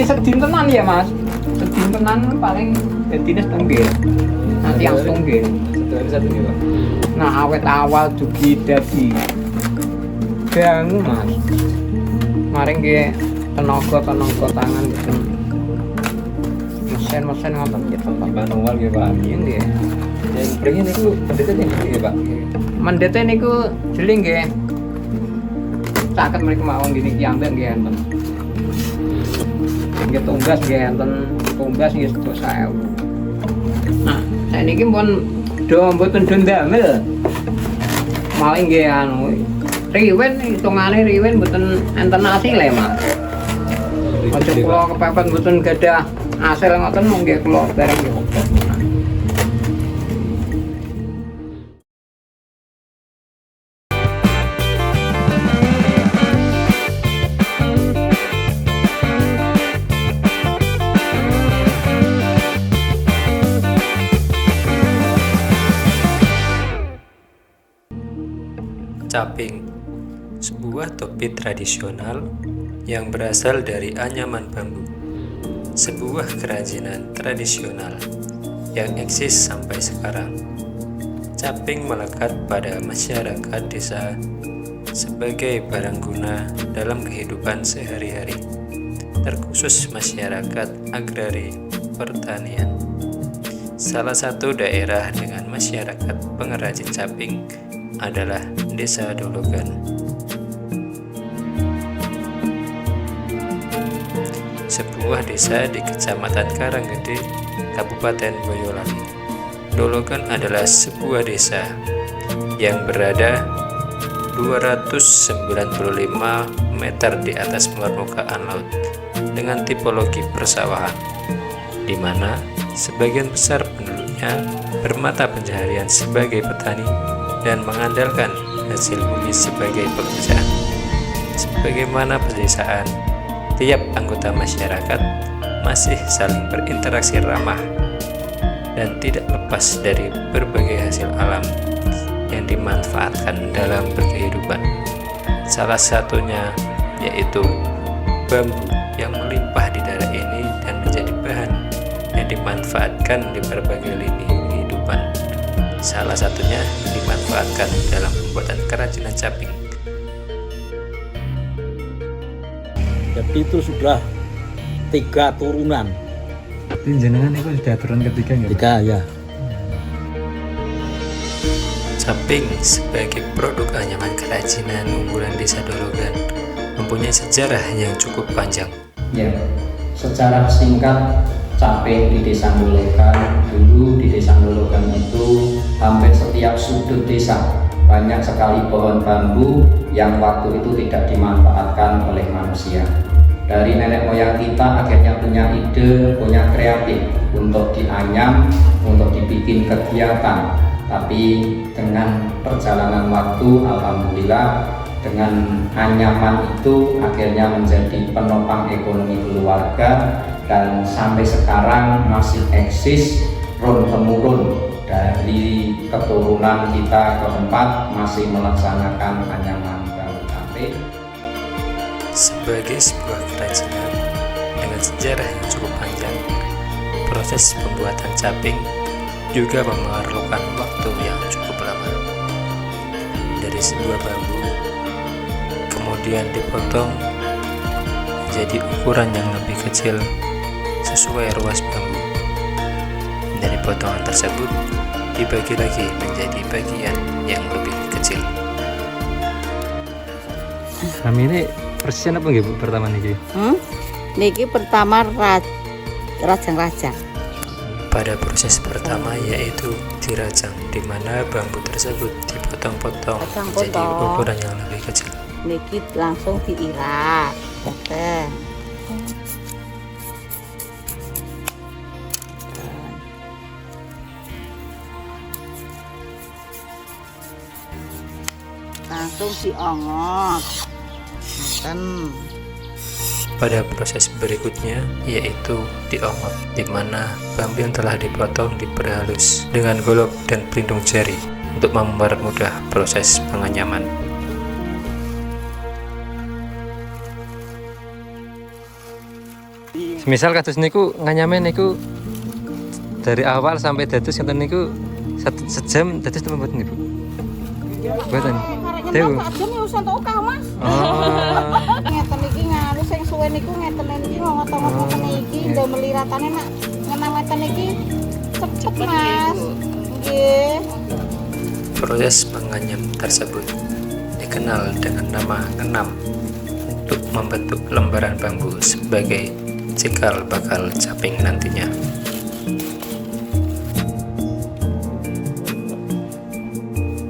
ini sedintenan ya mas, sedintenan paling dinas tenggel, nanti yang tenggel. Satu nih Pak. Nah awet awal juga dadi bangun mas, maring ke tenaga tangan gitu, mesin ngotot gitu pak. Manual ya Pak. Iya nggih. Yang pengen itu pendetanya gitu ya Pak. Mendete niku jeling nggih. Caket mriki mawon gini ki ambek nggih enten. Nggih tunggas nggih enten, tunggas nggih 10.000. Nah, saiki pun do mboten do ndamel. Maling nggih anu riwen hitungane riwen mboten enten asile, Mas. Aja kula kepepet mboten gadah asil ngoten nggih kula bareng nggih. Caping, sebuah topi tradisional yang berasal dari anyaman bambu, sebuah kerajinan tradisional yang eksis sampai sekarang. Caping melekat pada masyarakat desa sebagai barang guna dalam kehidupan sehari-hari, terkhusus masyarakat agrari pertanian. Salah satu daerah dengan masyarakat pengrajin caping adalah Desa Dologan. Sebuah desa di Kecamatan Karanggede, Kabupaten Boyolali. Dologan adalah sebuah desa yang berada 295 meter di atas permukaan laut dengan tipologi persawahan, di mana sebagian besar penduduknya bermata pencaharian sebagai petani dan mengandalkan hasil bumi sebagai pekerjaan. Sebagaimana pedesaan, tiap anggota masyarakat masih saling berinteraksi ramah dan tidak lepas dari berbagai hasil alam yang dimanfaatkan dalam berkehidupan. Salah satunya yaitu bambu yang melimpah di daerah ini dan menjadi bahan yang dimanfaatkan di berbagai lini kehidupan. Salah satunya dimanfaatkan dalam pembuatan kerajinan caping. Jadi itu sudah 3 turunan. Ini jenengan itu sudah turun ketiga nggak Pak? 3 ya. Caping sebagai produk anyaman kerajinan unggulan Desa Dologan mempunyai sejarah yang cukup panjang. Ya, secara singkat caping di Desa Dologan dulu, di Desa Dologan itu hampir setiap sudut desa banyak sekali pohon bambu yang waktu itu tidak dimanfaatkan oleh manusia. Dari nenek moyang kita akhirnya punya ide, punya kreatif untuk dianyam, untuk dibikin kegiatan. Tapi dengan perjalanan waktu, alhamdulillah dengan anyaman itu akhirnya menjadi penopang ekonomi keluarga dan sampai sekarang masih eksis turun-temurun dari keturunan kita keempat masih melaksanakan anyaman bambu caping. Sebagai sebuah kerajinan dengan sejarah yang cukup panjang, proses pembuatan caping juga memerlukan waktu yang cukup lama. Dari sebuah bambu kemudian dipotong menjadi ukuran yang lebih kecil sesuai ruas bambu. Dari potongan tersebut dibagi lagi menjadi bagian yang lebih kecil. Kami ini persian apa nggih Bu pertama niki? Niki pertama rajang-rajang. Pada proses pertama yaitu dirajang, di mana bambu tersebut dipotong-potong menjadi ukuran yang lebih kecil. Niki langsung diikat. Langsung diongos. Pada proses berikutnya yaitu diongok, di mana bambu yang telah dipotong diperhalus dengan golok dan pelindung jari untuk mempermudah proses penganyaman. Misal kados niku nganyame niku dari awal sampai dados ngeten niku sejam dados temen mboten Ibu? Mboten. Dewe. Aja nih usah tok ka, Mas. Oh. Ngeten iki ngalu sing suwe niku ngeten iki ngotot-ngotot iki ndo meliratane nak ngenang ngeten iki cepet, Mas. Nggih. Proses penganyam tersebut dikenal dengan nama ngenam untuk membentuk lembaran bambu sebagai cikal bakal caping nantinya.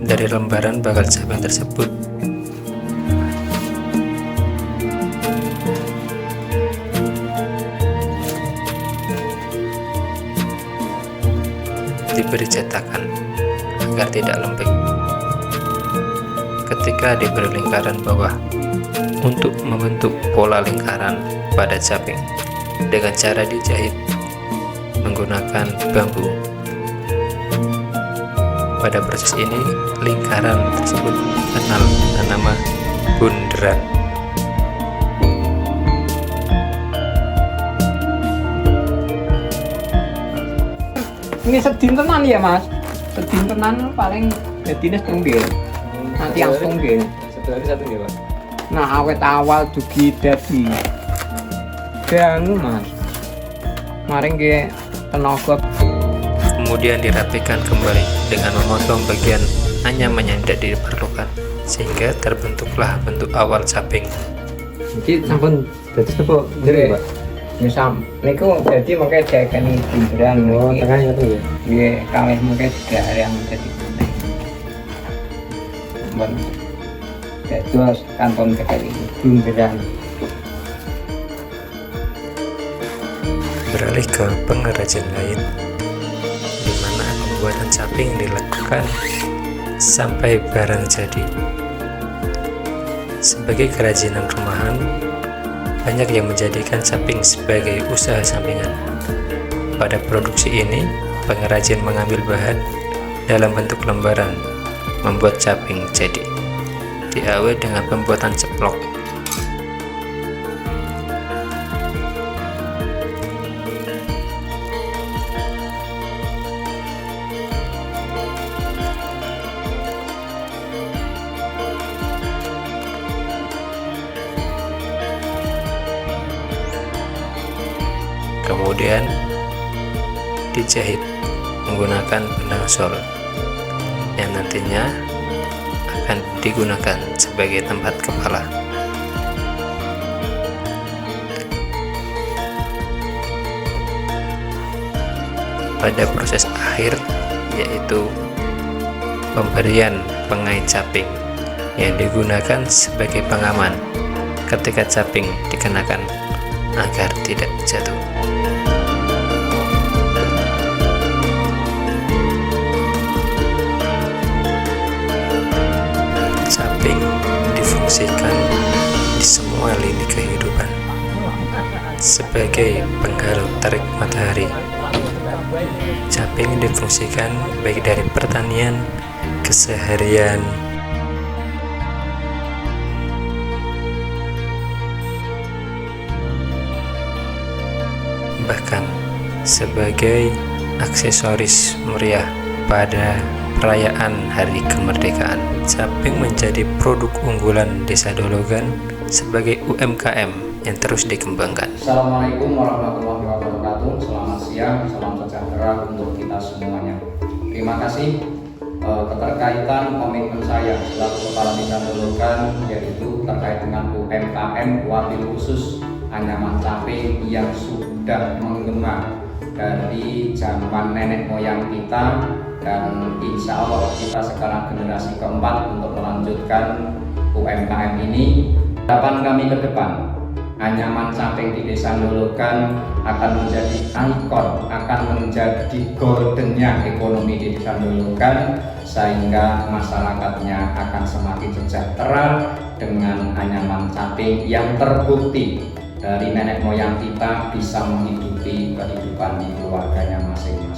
Dari lembaran bakal caping tersebut diberi cetakan agar tidak lembek. Ketika diberi lingkaran bawah untuk membentuk pola lingkaran pada caping dengan cara dijahit menggunakan bambu. Pada proses ini, lingkaran tersebut dikenal dengan nama bunderan. Ini sedin tenan ya Mas. Sedin tenan paling jadinya setengah. Nanti langsung nggih. Satu hari satu nggih, Pak. Nah awet awal dugi dadi dangu Mas. Maring nggih tenaga. Kemudian dirapikan kembali dengan memotong bagian anyaman yang tidak diperlukan sehingga terbentuklah bentuk awal caping. Iki sampun dadi sepo jere Pak. Misal niku dadi mengke diakeni bunderan niki. Tengah itu ya. Nggih, kalih mengke yang dadi bunderan. Bon. Dados kantong kekali bunderan. Beralih ke pengrajin lain, di mana pembuatan caping dilakukan sampai barang jadi. Sebagai kerajinan rumahan, banyak yang menjadikan caping sebagai usaha sampingan. Pada produksi ini, pengrajin mengambil bahan dalam bentuk lembaran, membuat caping jadi. Diawet dengan pembuatan ceplok. Kemudian dijahit menggunakan benang sol yang nantinya akan digunakan sebagai tempat kepala. Pada proses akhir yaitu pemberian pengait caping yang digunakan sebagai pengaman ketika caping dikenakan agar tidak jatuh. Caping difungsikan di semua lini kehidupan sebagai penghalau terik matahari. Caping difungsikan baik dari pertanian, keseharian, bahkan sebagai aksesoris meriah pada perayaan Hari Kemerdekaan. Caping menjadi produk unggulan Desa Dologan sebagai UMKM yang terus dikembangkan. Assalamualaikum warahmatullahi wabarakatuh. Selamat siang, salam sejahtera untuk kita semuanya. Terima kasih keterkaitan komitmen saya selaku Kepala Desa Dologan yaitu terkait dengan UMKM wabil khusus anyaman caping yang sudah menggema dari zaman nenek moyang kita, dan insya Allah kita sekarang generasi keempat untuk melanjutkan UMKM ini. Harapan kami ke depan, anyaman caping di Desa Dologan akan menjadi ikon, akan menjadi goldennya ekonomi di Desa Dologan, sehingga masyarakatnya akan semakin sejahtera dengan anyaman caping yang terbukti dari nenek moyang kita bisa menghidupi kehidupan di keluarganya masing-masing.